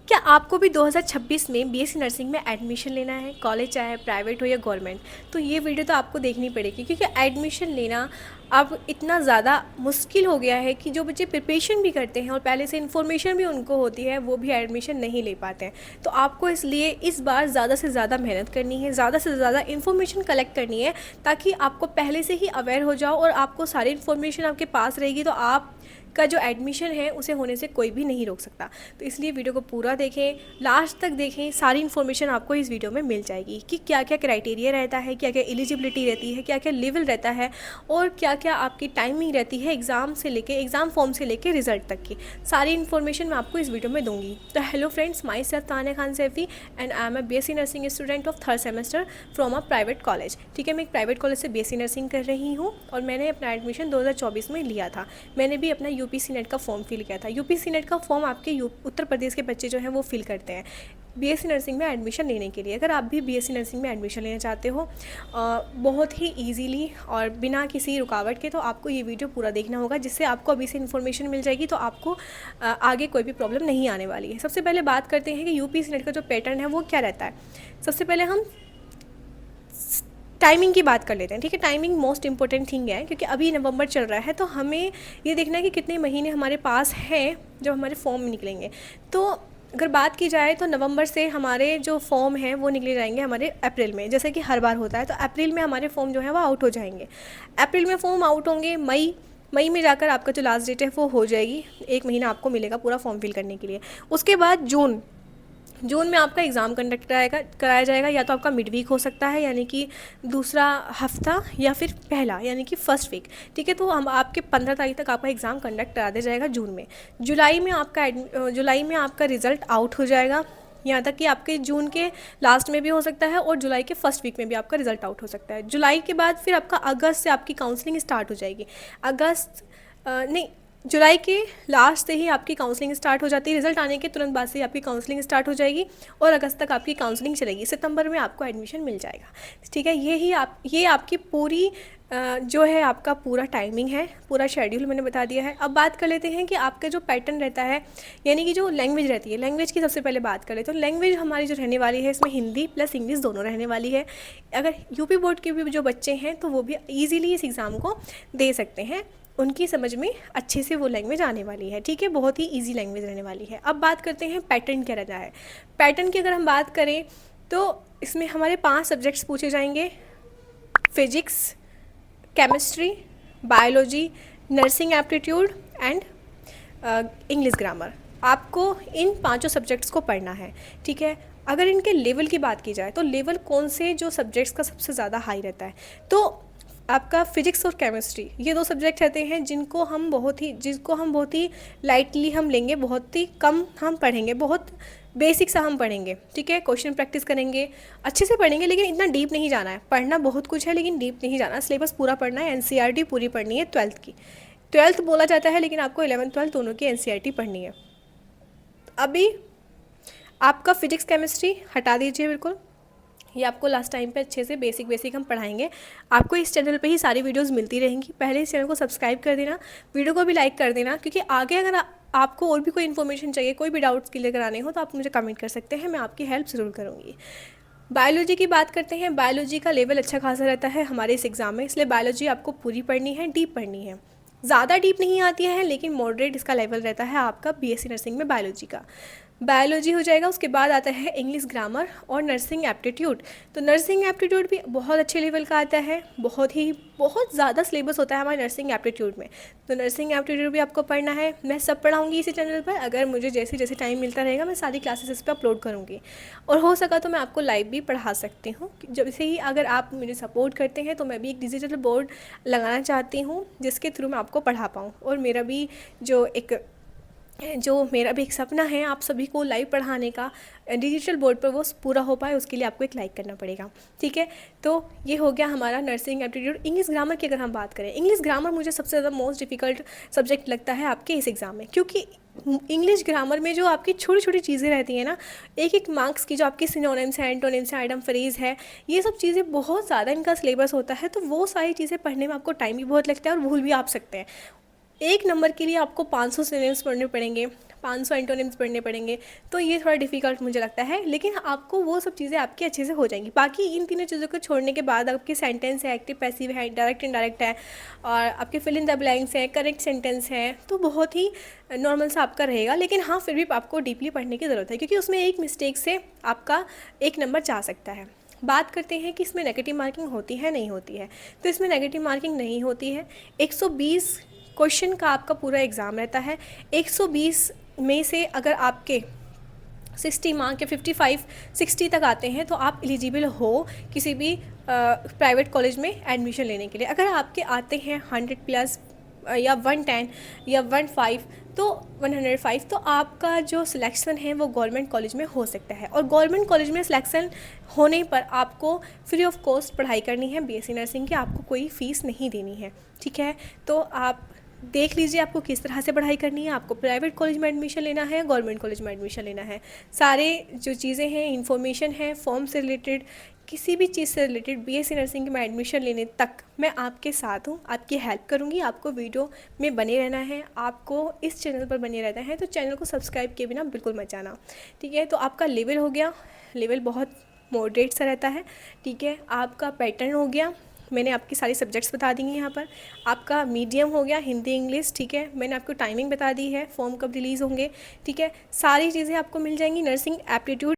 क्या आपको भी 2026 में बीएससी नर्सिंग में एडमिशन लेना है, कॉलेज चाहे प्राइवेट हो या गवर्नमेंट? तो ये वीडियो तो आपको देखनी पड़ेगी, क्योंकि एडमिशन लेना अब इतना ज़्यादा मुश्किल हो गया है कि जो बच्चे प्रिपरेशन भी करते हैं और पहले से इन्फॉर्मेशन भी उनको होती है, वो भी एडमिशन नहीं ले पाते हैं। तो आपको इसलिए इस बार ज़्यादा से ज़्यादा मेहनत करनी है, ज़्यादा से ज़्यादा इन्फॉर्मेशन कलेक्ट करनी है, ताकि आपको पहले से ही अवेयर हो जाओ और आपको सारी इन्फॉर्मेशन आपके पास रहेगी, तो आप का जो एडमिशन है उसे होने से कोई भी नहीं रोक सकता। तो इसलिए वीडियो को पूरा देखें, लास्ट तक देखें, सारी इन्फॉर्मेशन आपको इस वीडियो में मिल जाएगी कि क्या क्या क्राइटेरिया रहता है, क्या क्या एलिजिबिलिटी रहती है, क्या क्या लेवल रहता है और क्या क्या आपकी टाइमिंग रहती है एग्ज़ाम से लेके, एग्ज़ाम फॉर्म से लेके रिजल्ट तक की सारी इन्फॉर्मेशन मैं आपको इस वीडियो में दूंगी। तो hello friends, myself Tania Khan Saifi and I am a BSc nursing student of 3rd semester from a private college. ठीक है, मैं एक प्राइवेट कॉलेज से बीएससी नर्सिंग कर रही हूँ और मैंने अपना एडमिशन 2024 में लिया था। मैंने भी अपना यूपीसी नेट का फॉर्म फिल किया था। यूपीसी नेट का फॉर्म आपके उत्तर प्रदेश के बच्चे जो हैं वो फिल करते हैं बीएससी नर्सिंग में एडमिशन लेने के लिए। अगर आप भी बीएससी नर्सिंग में एडमिशन लेना चाहते हो बहुत ही इजीली और बिना किसी रुकावट के, तो आपको ये वीडियो पूरा देखना होगा, जिससे आपको अभी से इन्फॉर्मेशन मिल जाएगी, तो आपको आगे कोई भी प्रॉब्लम नहीं आने वाली है। सबसे पहले बात करते हैं कि यूपीसी नेट का जो पैटर्न है वो क्या रहता है। सबसे पहले हम टाइमिंग की बात कर लेते हैं। ठीक है, टाइमिंग मोस्ट इंपॉर्टेंट थिंग है, क्योंकि अभी नवंबर चल रहा है, तो हमें ये देखना है कि कितने महीने हमारे पास हैं जब हमारे फॉर्म निकलेंगे। तो अगर बात की जाए तो नवंबर से हमारे जो फॉर्म हैं वो निकले जाएंगे हमारे अप्रैल में, जैसे कि हर बार होता है। तो अप्रैल में हमारे फॉर्म जो है वो आउट हो जाएंगे। अप्रैल में फॉर्म आउट होंगे, मई में जाकर आपका जो लास्ट डेट है वो हो जाएगी। 1 महीना आपको मिलेगा पूरा फॉर्म फिल करने के लिए। उसके बाद जून में आपका एग्ज़ाम कंडक्ट कराया जाएगा, या तो आपका मिड वीक हो सकता है, यानी कि दूसरा हफ्ता, या फिर पहला यानी कि फर्स्ट वीक। ठीक है, तो हम आपके 15 तारीख तक आपका एग्ज़ाम कंडक्ट करा दिया जाएगा जून में। जुलाई में आपका रिज़ल्ट आउट हो जाएगा, यहाँ तक कि आपके जून के लास्ट में भी हो सकता है और जुलाई के फर्स्ट वीक में भी आपका रिज़ल्ट आउट हो सकता है। जुलाई के बाद फिर आपका अगस्त से आपकी काउंसलिंग स्टार्ट हो जाएगी। नहीं, जुलाई के लास्ट से ही आपकी काउंसलिंग स्टार्ट हो जाती है। रिजल्ट आने के तुरंत बाद से ही आपकी काउंसलिंग स्टार्ट हो जाएगी और अगस्त तक आपकी काउंसलिंग चलेगी। सितंबर में आपको एडमिशन मिल जाएगा। ठीक है, ये आपकी पूरी जो है आपका पूरा टाइमिंग है, पूरा शेड्यूल मैंने बता दिया है। अब बात कर लेते हैं कि आपका जो पैटर्न रहता है, यानी कि जो लैंग्वेज रहती है, लैंग्वेज की सबसे पहले बात करें तो लैंग्वेज हमारी जो रहने वाली है, इसमें हिंदी प्लस इंग्लिश दोनों रहने वाली है। अगर यूपी बोर्ड के भी जो बच्चे हैं तो वो भी ईजिली इस एग्ज़ाम को दे सकते हैं, उनकी समझ में अच्छे से वो लैंग्वेज आने वाली है। ठीक है, बहुत ही इजी लैंग्वेज रहने वाली है। अब बात करते हैं पैटर्न क्या रहता है। पैटर्न की अगर हम बात करें तो इसमें हमारे 5 सब्जेक्ट्स पूछे जाएंगे: physics, chemistry, biology, nursing aptitude and English grammar. आपको इन 5 सब्जेक्ट्स को पढ़ना है। ठीक है, अगर इनके लेवल की बात की जाए तो लेवल कौन से जो सब्जेक्ट्स का सबसे ज़्यादा हाई रहता है, तो आपका फिजिक्स और केमिस्ट्री, ये 2 सब्जेक्ट रहते हैं जिनको हम बहुत ही लाइटली हम लेंगे, बहुत ही कम हम पढ़ेंगे, बहुत बेसिक सा हम पढ़ेंगे। ठीक है, क्वेश्चन प्रैक्टिस करेंगे, अच्छे से पढ़ेंगे, लेकिन इतना डीप नहीं जाना है। पढ़ना बहुत कुछ है लेकिन डीप नहीं जाना। सिलेबस पूरा पढ़ना है, एनसीईआरटी पूरी पढ़नी है 12th की। 12th बोला जाता है लेकिन आपको 11th 12th दोनों की एनसीईआरटी पढ़नी है। अभी आपका फिजिक्स केमिस्ट्री हटा दीजिए बिल्कुल, ये आपको लास्ट टाइम पे अच्छे से बेसिक हम पढ़ाएंगे। आपको इस चैनल पे ही सारी वीडियोस मिलती रहेंगी। पहले इस चैनल को सब्सक्राइब कर देना, वीडियो को भी लाइक कर देना, क्योंकि आगे अगर आपको और भी कोई इन्फॉर्मेशन चाहिए, कोई भी डाउट्स क्लियर कराने हो, तो आप मुझे कमेंट कर सकते हैं, मैं आपकी हेल्प ज़रूर करूँगी। बायोलॉजी की बात करते हैं। बायोलॉजी का लेवल अच्छा खासा रहता है हमारे इस एग्ज़ाम में, इसलिए बायोलॉजी आपको पूरी पढ़नी है, डीप पढ़नी है। ज़्यादा डीप नहीं आती है लेकिन मॉडरेट इसका लेवल रहता है आपका बीएससी नर्सिंग में बायोलॉजी का। बायोलॉजी हो जाएगा, उसके बाद आता है इंग्लिश ग्रामर और नर्सिंग एप्टीट्यूड। तो नर्सिंग एप्टीट्यूड भी बहुत अच्छे लेवल का आता है, बहुत ज़्यादा सिलेबस होता है हमारे नर्सिंग एप्टीट्यूड में। तो नर्सिंग एप्टीट्यूड भी आपको पढ़ना है। मैं सब पढ़ाऊँगी इसी चैनल पर, अगर मुझे जैसे जैसे टाइम मिलता रहेगा मैं सारी क्लासेस इस पर अपलोड करूँगी, और हो सका तो मैं आपको लाइव भी पढ़ा सकती हूँ। जब से ही अगर आप मुझे सपोर्ट करते हैं तो मैं भी एक डिजिटल बोर्ड लगाना चाहती हूँ जिसके थ्रू मैं आपको पढ़ा पाऊँ, और मेरा भी एक सपना है आप सभी को लाइव पढ़ाने का, डिजिटल बोर्ड पर वो पूरा हो पाए, उसके लिए आपको एक लाइक करना पड़ेगा। ठीक है, तो ये हो गया हमारा नर्सिंग एप्टीट्यूड। इंग्लिश ग्रामर की अगर हम बात करें, इंग्लिश ग्रामर मुझे सबसे ज़्यादा मोस्ट डिफ़िकल्ट सब्जेक्ट लगता है आपके इस एग्ज़ाम में, क्योंकि इंग्लिश ग्रामर में जो आपकी छोटी छोटी चीज़ें रहती हैं ना, एक मार्क्स की, जो आपकी सिनोनिम्स है, एंटोनिम्स है, आइटम फ्रेज है, ये सब चीज़ें बहुत ज़्यादा इनका सिलेबस होता है, तो वो सारी चीज़ें पढ़ने में आपको टाइम भी बहुत लगता है और भूल भी आप सकते हैं। 1 नंबर के लिए आपको 500 सिनोनिम्स पढ़ने पड़ेंगे, 500 एंटोनिम्स पढ़ने पड़ेंगे, तो ये थोड़ा डिफ़िकल्ट मुझे लगता है। लेकिन आपको वो सब चीज़ें आपकी अच्छे से हो जाएंगी। बाकी इन तीनों चीज़ों को छोड़ने के बाद आपके सेंटेंस है, एक्टिव पैसिव है, डायरेक्ट इनडायरेक्ट है, और आपके फिल इन द ब्लैंक्स है, करेक्ट सेंटेंस है, तो बहुत ही नॉर्मल सा आपका रहेगा। लेकिन हाँ, फिर भी आपको डीपली पढ़ने की ज़रूरत है, क्योंकि उसमें एक मिस्टेक से आपका 1 नंबर जा सकता है। बात करते हैं कि इसमें नेगेटिव मार्किंग होती है नहीं होती है। तो इसमें नेगेटिव मार्किंग नहीं होती है। 120 क्वेश्चन का आपका पूरा एग्ज़ाम रहता है। 120 में से अगर आपके 60 मार्क या 55 60 तक आते हैं तो आप एलिजिबल हो किसी भी प्राइवेट कॉलेज में एडमिशन लेने के लिए। अगर आपके आते हैं 100 प्लस या 110 या 15 तो 105, तो आपका जो सिलेक्शन है वो गवर्नमेंट कॉलेज में हो सकता है। और गवर्नमेंट कॉलेज में सिलेक्शन होने पर आपको फ्री ऑफ कॉस्ट पढ़ाई करनी है बीएससी नर्सिंग की, आपको कोई फ़ीस नहीं देनी है, ठीक है। तो आप देख लीजिए आपको किस तरह से पढ़ाई करनी है, आपको प्राइवेट कॉलेज में एडमिशन लेना है, गवर्नमेंट कॉलेज में एडमिशन लेना है। सारे जो चीज़ें हैं, इन्फॉर्मेशन है, फॉर्म से रिलेटेड, किसी भी चीज़ से रिलेटेड बीएससी नर्सिंग में एडमिशन लेने तक मैं आपके साथ हूँ, आपकी हेल्प करूँगी। आपको वीडियो में बने रहना है, आपको इस चैनल पर बने रहना है, तो चैनल को सब्सक्राइब किए बिना बिल्कुल मत जाना, ठीक है। तो आपका लेवल हो गया, लेवल बहुत मॉडरेट सा रहता है, ठीक है। आपका पैटर्न हो गया, मैंने आपकी सारी सब्जेक्ट्स बता दी हैं यहाँ पर। आपका मीडियम हो गया हिंदी इंग्लिश, ठीक है। मैंने आपको टाइमिंग बता दी है, फॉर्म कब रिलीज़ होंगे, ठीक है। सारी चीज़ें आपको मिल जाएंगी। Nursing aptitude